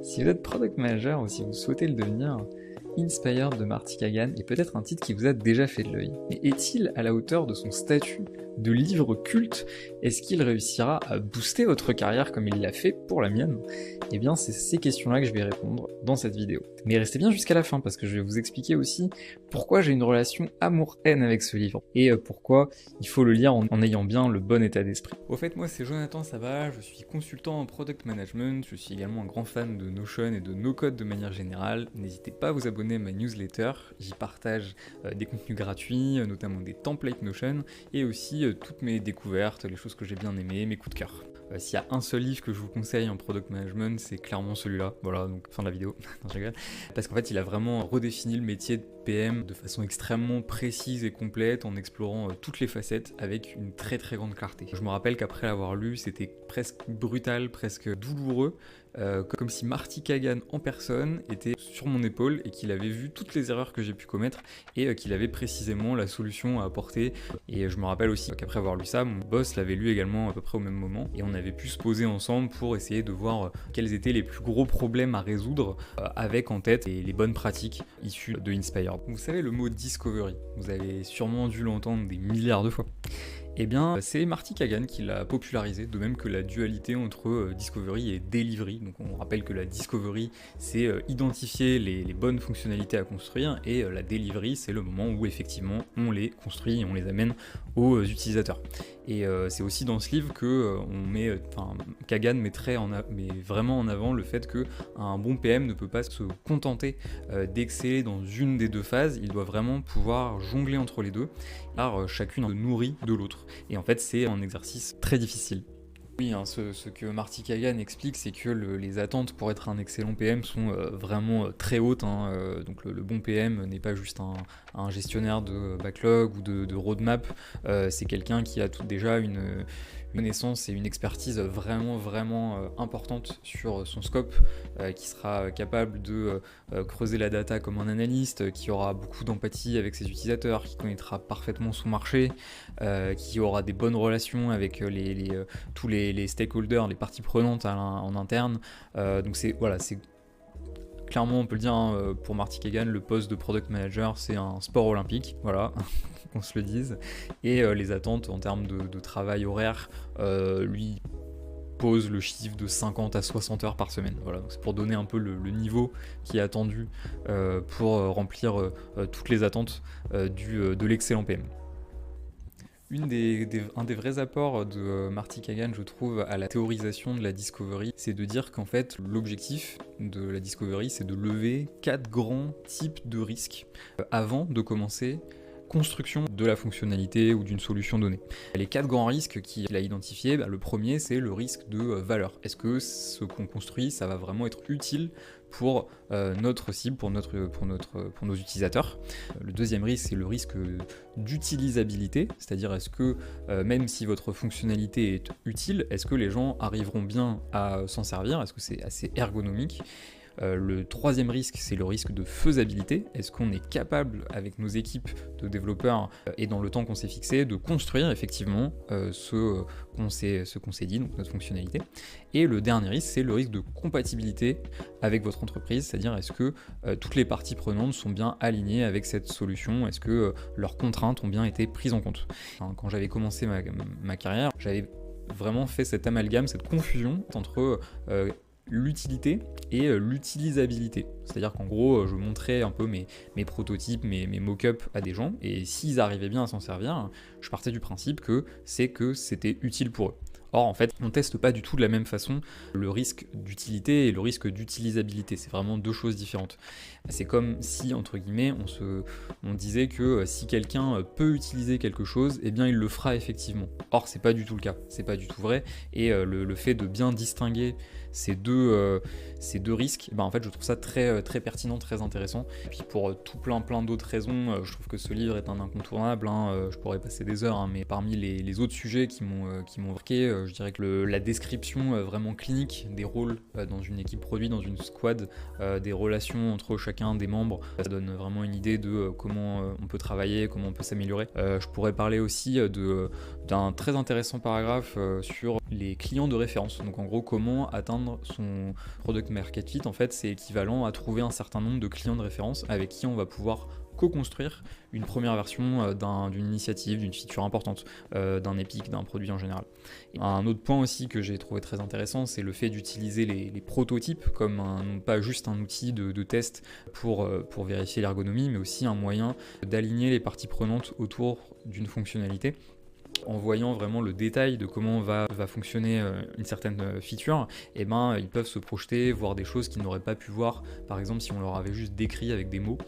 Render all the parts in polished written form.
Si vous êtes product manager ou si vous souhaitez le devenir, Inspired de Marty Cagan est peut-être un titre qui vous a déjà fait de l'œil. Mais est-il à la hauteur de son statut de livre culte? Est-ce qu'il réussira à booster votre carrière comme il l'a fait pour la mienne? Eh bien, c'est ces questions-là que je vais répondre dans cette vidéo. Mais restez bien jusqu'à la fin parce que je vais vous expliquer aussi pourquoi j'ai une relation amour-haine avec ce livre et pourquoi il faut le lire en ayant bien le bon état d'esprit. Au fait, moi c'est Jonathan Saba, je suis consultant en product management, je suis également un grand fan de Notion et de no-code de manière générale. N'hésitez pas à vous abonner à ma newsletter, j'y partage des contenus gratuits, notamment des templates Notion et aussi toutes mes découvertes, les choses que j'ai bien aimées, mes coups de cœur. S'il y a un seul livre que je vous conseille en product management, c'est clairement celui-là. Voilà, donc fin de la vidéo. Non, je rigole. Parce qu'en fait, il a vraiment redéfini le métier de PM de façon extrêmement précise et complète en explorant toutes les facettes avec une très très grande clarté. Je me rappelle qu'après l'avoir lu, c'était presque brutal, presque douloureux. Comme si Marty Cagan en personne était sur mon épaule et qu'il avait vu toutes les erreurs que j'ai pu commettre et qu'il avait précisément la solution à apporter. Et je me rappelle aussi qu'après avoir lu ça, mon boss l'avait lu également à peu près au même moment et on avait pu se poser ensemble pour essayer de voir quels étaient les plus gros problèmes à résoudre avec en tête les bonnes pratiques issues de Inspired. Vous savez le mot discovery, vous avez sûrement dû l'entendre des milliards de fois. Eh bien, c'est Marty Cagan qui l'a popularisé, de même que la dualité entre Discovery et Delivery. Donc on rappelle que la Discovery, c'est identifier les bonnes fonctionnalités à construire, et la Delivery, c'est le moment où effectivement on les construit et on les amène aux utilisateurs. Et c'est aussi dans ce livre que Cagan met vraiment en avant le fait qu'un bon PM ne peut pas se contenter d'exceller dans une des deux phases, il doit vraiment pouvoir jongler entre les deux, car chacune nourrit de l'autre. Et en fait, c'est un exercice très difficile. Oui, hein, ce que Marty Cagan explique, c'est que les attentes pour être un excellent PM sont vraiment très hautes. Donc le bon PM n'est pas juste un gestionnaire de backlog ou de roadmap, c'est quelqu'un qui a déjà une connaissance et une expertise vraiment importante sur son scope, qui sera capable de creuser la data comme un analyste, qui aura beaucoup d'empathie avec ses utilisateurs, qui connaîtra parfaitement son marché, qui aura des bonnes relations avec tous les stakeholders, les parties prenantes en interne. Donc c'est clairement, on peut le dire, pour Marty Cagan, le poste de product manager, c'est un sport olympique, voilà, qu'on se le dise. Et les attentes en termes de travail horaire, lui pose le chiffre de 50 à 60 heures par semaine. Voilà, donc c'est pour donner un peu le niveau qui est attendu pour remplir toutes les attentes de l'excellent PM. Un des vrais apports de Marty Cagan, je trouve, à la théorisation de la discovery, c'est de dire qu'en fait, l'objectif de la discovery, c'est de lever 4 grands types de risques avant de commencer construction de la fonctionnalité ou d'une solution donnée. Les 4 grands risques qu'il a identifiés, le premier, c'est le risque de valeur. Est-ce que ce qu'on construit, ça va vraiment être utile pour notre cible, pour nos utilisateurs? Le deuxième risque, c'est le risque d'utilisabilité, c'est-à-dire est-ce que même si votre fonctionnalité est utile, est-ce que les gens arriveront bien à s'en servir? Est-ce que c'est assez ergonomique? Le troisième risque, c'est le risque de faisabilité. Est-ce qu'on est capable, avec nos équipes de développeurs et dans le temps qu'on s'est fixé, de construire effectivement ce qu'on s'est dit, donc notre fonctionnalité. Et le dernier risque, c'est le risque de compatibilité avec votre entreprise, c'est-à-dire est-ce que toutes les parties prenantes sont bien alignées avec cette solution, est-ce que leurs contraintes ont bien été prises en compte. Quand j'avais commencé ma carrière, j'avais vraiment fait cet amalgame, cette confusion entre l'utilité et l'utilisabilité. C'est-à-dire qu'en gros, je montrais un peu mes prototypes, mes mock-ups à des gens, et s'ils arrivaient bien à s'en servir, je partais du principe que c'était utile pour eux. Or, en fait, on ne teste pas du tout de la même façon le risque d'utilité et le risque d'utilisabilité. C'est vraiment deux choses différentes. C'est comme si, entre guillemets, on disait que si quelqu'un peut utiliser quelque chose, eh bien, il le fera effectivement. Or, c'est pas du tout le cas. C'est pas du tout vrai. Et le fait de bien distinguer ces deux risques, en fait, je trouve ça très pertinent, très intéressant. Et puis, pour tout plein d'autres raisons, je trouve que ce livre est un incontournable. Je pourrais passer des heures, mais parmi les autres sujets qui m'ont marqué, Je dirais que la description vraiment clinique des rôles dans une équipe produit, dans une squad, des relations entre chacun des membres, ça donne vraiment une idée de comment on peut travailler, comment on peut s'améliorer. Je pourrais parler aussi d'un très intéressant paragraphe sur les clients de référence. Donc en gros, comment atteindre son product market fit. En fait, c'est équivalent à trouver un certain nombre de clients de référence avec qui on va pouvoir co-construire une première version d'une initiative, d'une feature importante, d'un Epic, d'un produit en général. Un autre point aussi que j'ai trouvé très intéressant, c'est le fait d'utiliser les prototypes comme pas juste un outil de test pour vérifier l'ergonomie, mais aussi un moyen d'aligner les parties prenantes autour d'une fonctionnalité. En voyant vraiment le détail de comment va fonctionner une certaine feature, et ils peuvent se projeter, voir des choses qu'ils n'auraient pas pu voir, par exemple si on leur avait juste décrit avec des mots,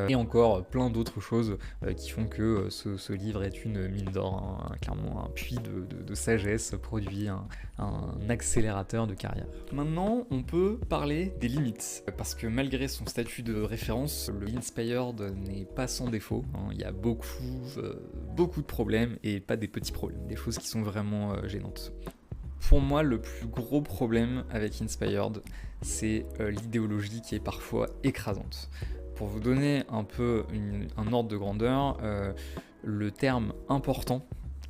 et encore plein d'autres choses qui font que ce livre est une mine d'or, clairement un puits de sagesse, produit un accélérateur de carrière. Maintenant, on peut parler des limites, parce que malgré son statut de référence, le Inspired n'est pas sans défaut, il y a beaucoup de problèmes, et pas des petits problèmes, des choses qui sont vraiment gênantes. Pour moi, le plus gros problème avec Inspired, c'est l'idéologie qui est parfois écrasante. Pour vous donner un peu un ordre de grandeur, le terme important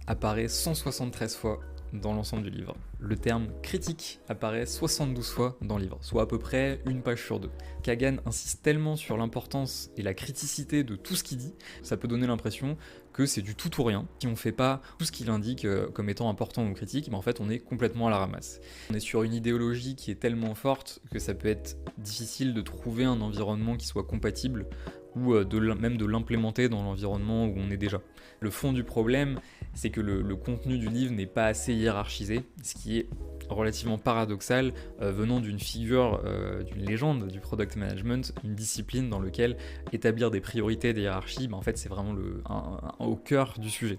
apparaît 173 fois dans l'ensemble du livre. Le terme critique apparaît 72 fois dans le livre, soit à peu près une page sur deux. Kagan insiste tellement sur l'importance et la criticité de tout ce qu'il dit, ça peut donner l'impression que c'est du tout ou rien. Si on ne fait pas tout ce qu'il indique comme étant important ou critique, en fait on est complètement à la ramasse. On est sur une idéologie qui est tellement forte que ça peut être difficile de trouver un environnement qui soit compatible ou même de l'implémenter dans l'environnement où on est déjà. Le fond du problème, c'est que le contenu du livre n'est pas assez hiérarchisé, ce qui est relativement paradoxal venant d'une figure, d'une légende du product management, une discipline dans laquelle établir des priorités, des hiérarchies, en fait c'est vraiment au cœur du sujet.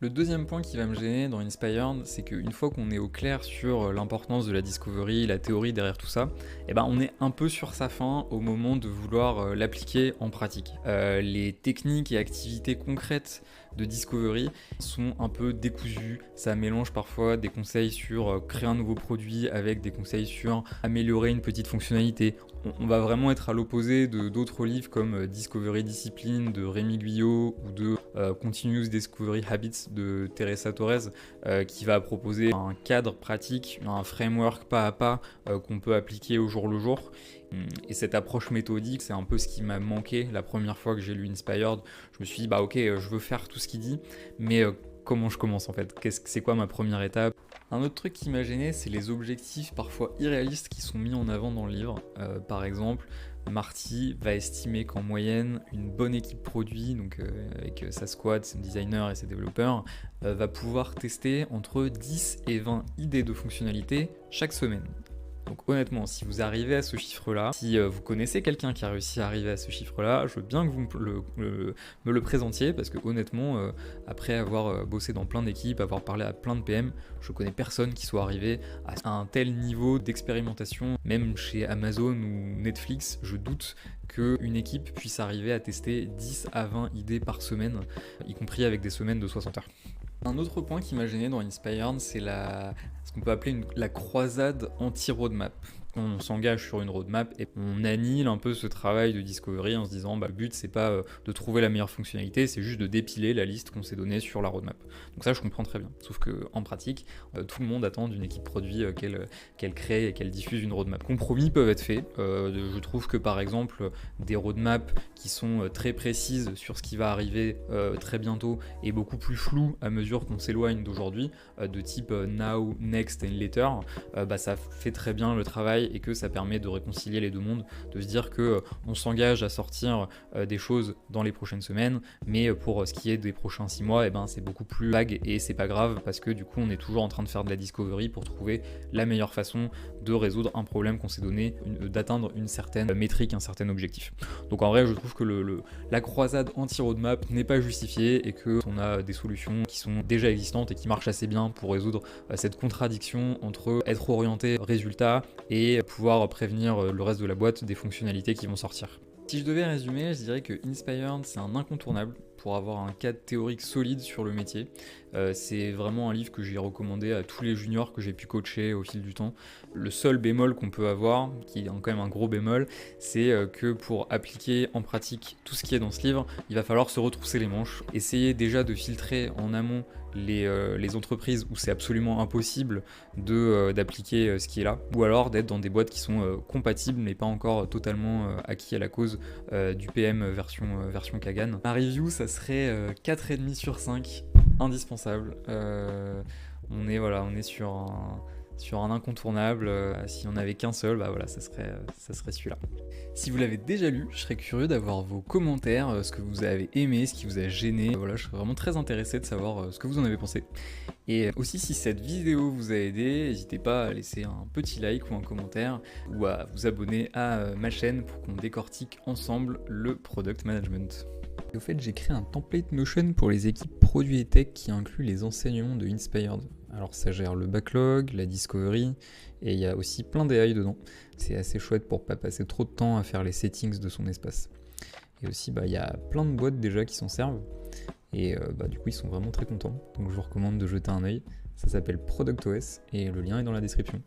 Le deuxième point qui va me gêner dans Inspired, c'est qu'une fois qu'on est au clair sur l'importance de la discovery, la théorie derrière tout ça, on est un peu sur sa fin au moment de vouloir l'appliquer en pratique. Les techniques et activités concrètes de discovery sont un peu décousues, ça mélange parfois des conseils sur créer un nouveau produit avec des conseils sur améliorer une petite fonctionnalité. On va vraiment être à l'opposé d'autres livres comme Discovery Discipline de Rémi Guyot ou de Continuous Discovery Habits de Teresa Torres qui va proposer un cadre pratique, un framework pas à pas qu'on peut appliquer au jour le jour. Et cette approche méthodique, c'est un peu ce qui m'a manqué la première fois que j'ai lu Inspired. Je me suis dit, ok, je veux faire tout ce qu'il dit, mais comment je commence en fait? C'est quoi ma première étape? Un autre truc qui m'a gêné, c'est les objectifs parfois irréalistes qui sont mis en avant dans le livre. Par exemple, Marty va estimer qu'en moyenne, une bonne équipe produit, donc avec sa squad, ses designers et ses développeurs, va pouvoir tester entre 10 et 20 idées de fonctionnalités chaque semaine. Donc honnêtement, si vous arrivez à ce chiffre-là, si vous connaissez quelqu'un qui a réussi à arriver à ce chiffre-là, je veux bien que vous me le présentiez, parce que honnêtement, après avoir bossé dans plein d'équipes, avoir parlé à plein de PM, je connais personne qui soit arrivé à un tel niveau d'expérimentation. Même chez Amazon ou Netflix, je doute qu'une équipe puisse arriver à tester 10 à 20 idées par semaine, y compris avec des semaines de 60 heures. Un autre point qui m'a gêné dans Inspired, c'est ce qu'on peut appeler la croisade anti-roadmap. On s'engage sur une roadmap et on annule un peu ce travail de discovery en se disant le but c'est pas de trouver la meilleure fonctionnalité, c'est juste de dépiler la liste qu'on s'est donnée sur la roadmap. Donc ça je comprends très bien, sauf qu'en pratique tout le monde attend d'une équipe produit qu'elle crée et qu'elle diffuse une roadmap. Compromis peuvent être faits, je trouve que par exemple des roadmaps qui sont très précises sur ce qui va arriver très bientôt et beaucoup plus floues à mesure qu'on s'éloigne d'aujourd'hui, de type now, next and later, ça fait très bien le travail et que ça permet de réconcilier les deux mondes, de se dire que on s'engage à sortir des choses dans les prochaines semaines, mais pour ce qui est des prochains 6 mois, c'est beaucoup plus vague et c'est pas grave parce que du coup on est toujours en train de faire de la discovery pour trouver la meilleure façon de résoudre un problème qu'on s'est donné, d'atteindre une certaine métrique, un certain objectif. Donc en vrai je trouve que la croisade anti-roadmap n'est pas justifiée et qu'on a des solutions qui sont déjà existantes et qui marchent assez bien pour résoudre cette contradiction entre être orienté résultat et pouvoir prévenir le reste de la boîte des fonctionnalités qui vont sortir. Si je devais résumer, je dirais que Inspired c'est un incontournable pour avoir un cadre théorique solide sur le métier. C'est vraiment un livre que j'ai recommandé à tous les juniors que j'ai pu coacher au fil du temps. Le seul bémol qu'on peut avoir, qui est quand même un gros bémol, c'est que pour appliquer en pratique tout ce qui est dans ce livre, il va falloir se retrousser les manches, essayer déjà de filtrer en amont les entreprises où c'est absolument impossible d'appliquer ce qui est là, ou alors d'être dans des boîtes qui sont compatibles mais pas encore totalement acquis à la cause du PM version Kagan. Ma review, ça serait 4,5 sur 5, indispensable. On est sur un incontournable. Si on n'avait qu'un seul, bah voilà, ça serait celui-là. Si vous l'avez déjà lu, je serais curieux d'avoir vos commentaires, ce que vous avez aimé, ce qui vous a gêné. Voilà, je serais vraiment très intéressé de savoir ce que vous en avez pensé. Et aussi, si cette vidéo vous a aidé, n'hésitez pas à laisser un petit like ou un commentaire, ou à vous abonner à ma chaîne pour qu'on décortique ensemble le product management. Et au fait, j'ai créé un template Notion pour les équipes produits et tech qui inclut les enseignements de Inspired. Alors ça gère le backlog, la discovery, et il y a aussi plein d'AI dedans. C'est assez chouette pour pas passer trop de temps à faire les settings de son espace. Et aussi, il y a plein de boîtes déjà qui s'en servent, et du coup ils sont vraiment très contents. Donc je vous recommande de jeter un œil. Ça s'appelle ProductOS, et le lien est dans la description.